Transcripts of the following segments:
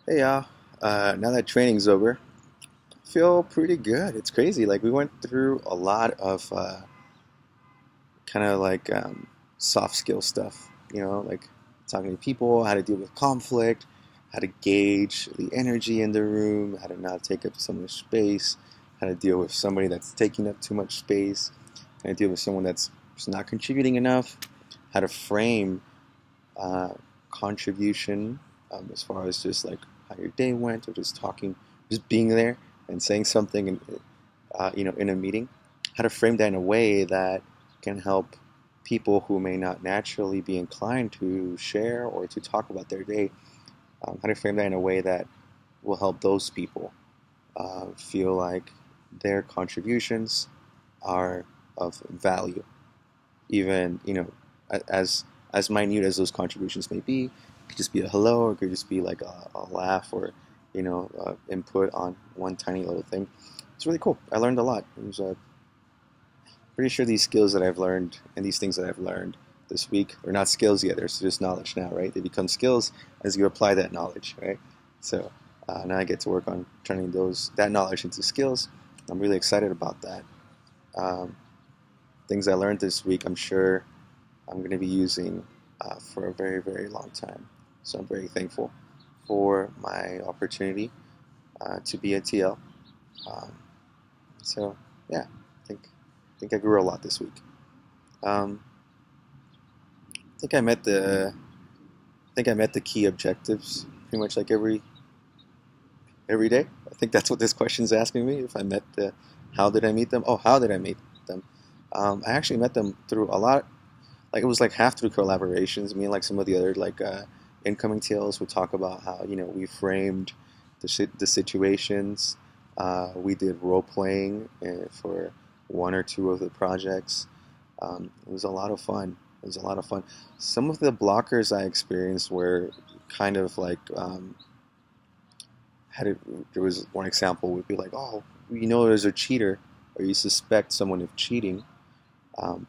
Hey y'all, now that training's over, I feel pretty good. It's crazy. Like we went through a lot of kind of like soft skill stuff, like talking to people, how to deal with conflict, how to gauge the energy in the room, how to not take up so much space, how to deal with somebody that's taking up too much space, how to deal with someone that's just not contributing enough, how to frame uh, contribution as far as just like how your day went or just talking, just being there and saying something in a meeting, how to frame that in a way that can help people who may not naturally be inclined to share or to talk about their day, how to frame that in a way that will help those people feel like their contributions are of value, even as as minute as those contributions may be. It could just be a hello, or it could just be like a laugh, or input on one tiny little thing. It's really cool. I learned a lot. It was pretty sure these skills that I've learned and these things that I've learned this week are not skills yet. They're just knowledge now, right? They become skills as you apply that knowledge, right? So now I get to work on turning that knowledge into skills. I'm really excited about that. Um, Things I learned this week, I'm sure I'm going to be using for a very, very long time. So I'm very thankful for my opportunity to be a TL. Um, so yeah, I think I grew a lot this week. Um, I think I met the key objectives pretty much like every day. I think that's what this question is asking me. If I met the, how did I meet them? Oh, how did I meet them? I actually met them through a lot. Like it was like half through collaborations. Me and like some of the other like incoming TLs would talk about how we framed the situations. We did role playing for one or two of the projects. It was a lot of fun. It was a lot of fun. Some of the blockers I experienced were kind of like there was one example would be like, oh, there's a cheater, or you suspect someone of cheating.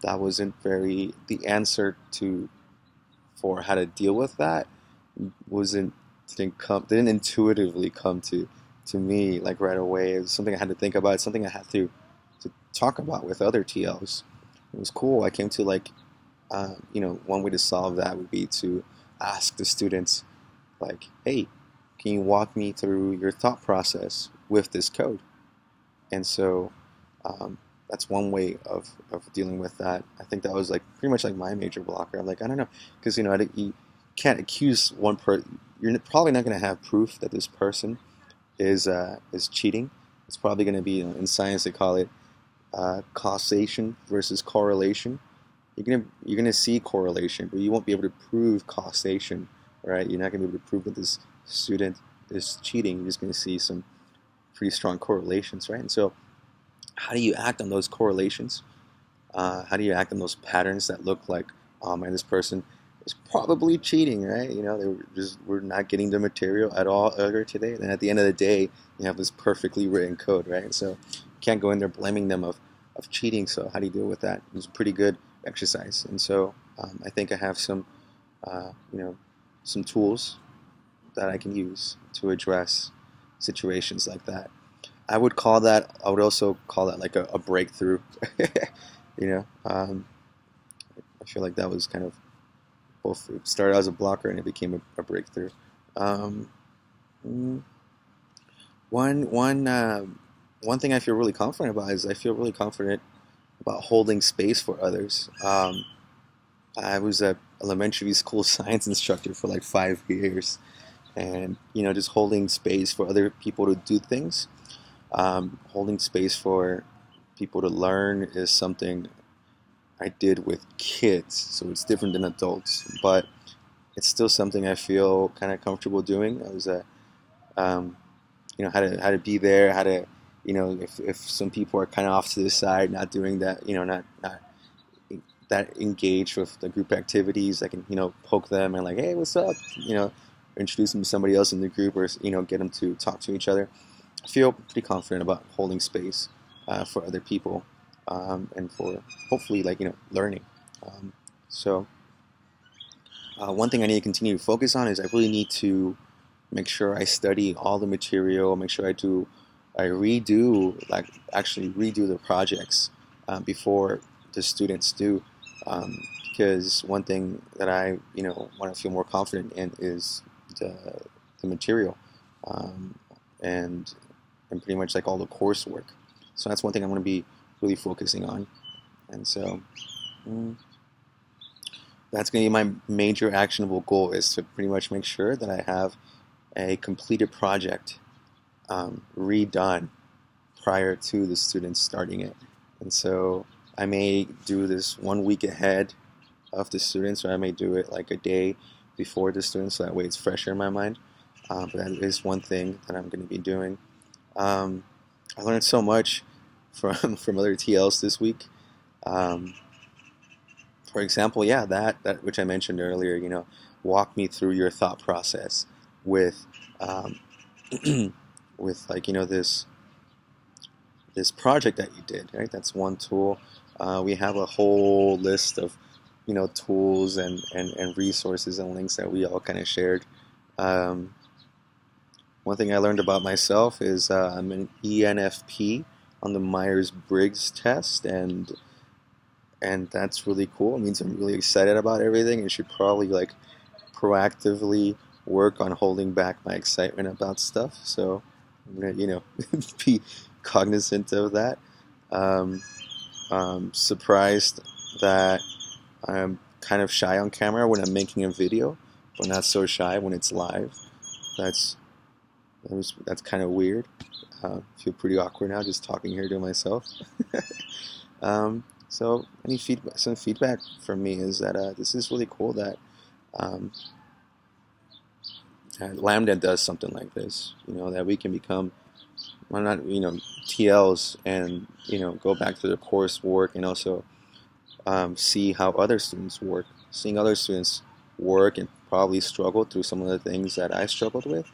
That wasn't very the answer to for how to deal with that wasn't didn't intuitively come to me like right away. It was something I had to think about. It's something I had to talk about with other TLs. It was cool. I came to like one way to solve that would be to ask the students like, hey, can you walk me through your thought process with this code? And so um, that's one way of dealing with that. I think that was like pretty much like my major blocker. I'm like, I don't know, because you can't accuse one person. You're probably not going to have proof that this person is cheating. It's probably going to be, in science they call it causation versus correlation. You're gonna see correlation, but you won't be able to prove causation, right? You're not gonna be able to prove that this student is cheating. You're just gonna see some pretty strong correlations, right? And so, how do you act on those correlations? How do you act on those patterns that look like, oh man, this person is probably cheating, right? We're not getting the material at all earlier today. And then at the end of the day, you have this perfectly written code, right? And so you can't go in there blaming them of cheating. So how do you deal with that? It was a pretty good exercise. And so I think I have uh, you know, some tools that I can use to address situations like that. I would also call that like a breakthrough. you know, um, I feel like that was kind of both, it started as a blocker and it became a breakthrough. Um, mm, one, one, one thing I feel really confident about is I feel really confident about holding space for others. I was a elementary school science instructor for like 5 years, and just holding space for other people to do things, holding space for people to learn is something I did with kids, so it's different than adults, but it's still something I feel kind of comfortable doing. I was um, how to be there, how to, if some people are kind of off to the side, not doing that, not that engaged with the group activities, I can, poke them and like, hey, what's up, introduce them to somebody else in the group, or get them to talk to each other. I feel pretty confident about holding space for other people, and for hopefully like learning. Um, so one thing I need to continue to focus on is I really need to make sure I study all the material, make sure I redo, like actually redo the projects before the students do. Um, because one thing that I, want to feel more confident in is the, the material, um, and and pretty much like all the coursework. So that's one thing I'm going to be really focusing on. And so mm, that's going to be my major actionable goal, is to pretty much make sure that I have a completed project redone prior to the students starting it. And so I may do this 1 week ahead of the students, or I may do it like a day before the students, so that way it's fresher in my mind. But that is one thing that I'm going to be doing. Um, I learned so much from other TLs this week. Um, for example, yeah, that which I mentioned earlier, walk me through your thought process with um, with like this project that you did, right? That's one tool. We have a whole list of tools and resources and links that we all kind of shared. Um, One thing I learned about myself is I'm an ENFP on the Myers-Briggs test, and that's really cool. It means I'm really excited about everything, and should probably like proactively work on holding back my excitement about stuff. So I'm gonna, be cognizant of that. Um, Surprised that I'm kind of shy on camera when I'm making a video, but not so shy when it's live. That's that's kind of weird. I feel pretty awkward now just talking here to myself. So some feedback from me is that this is really cool that um, Lambda does something like this. That we can become, well, not TLs, and go back to the coursework, and also see how other students work. Seeing other students work and probably struggle through some of the things that I struggled with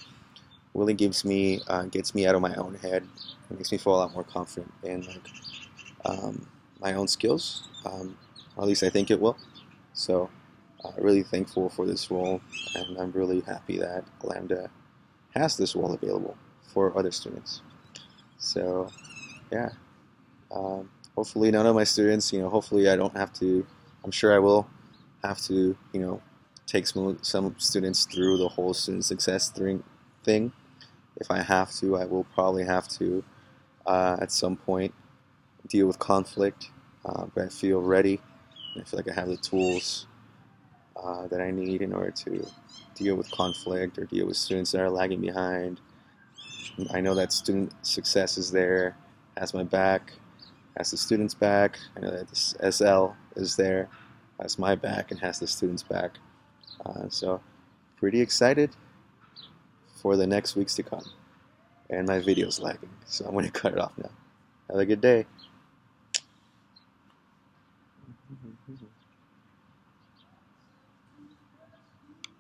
really gets me out of my own head. It makes me feel a lot more confident in like my own skills, or at least I think it will. So really thankful for this role, and I'm really happy that Lambda has this role available for other students. So yeah, hopefully none of my students, hopefully I don't have to. I'm sure I will have to, take some students through the whole student success thing. If I have to, I will probably have to at some point deal with conflict, but I feel ready. I feel like I have the tools that I need in order to deal with conflict or deal with students that are lagging behind. I know that student success is there, has my back, has the students' back. I know that this SL is there, has my back, and has the students' back. So pretty excited for the next weeks to come. And my video's lagging, so I'm going to cut it off now. Have a good day.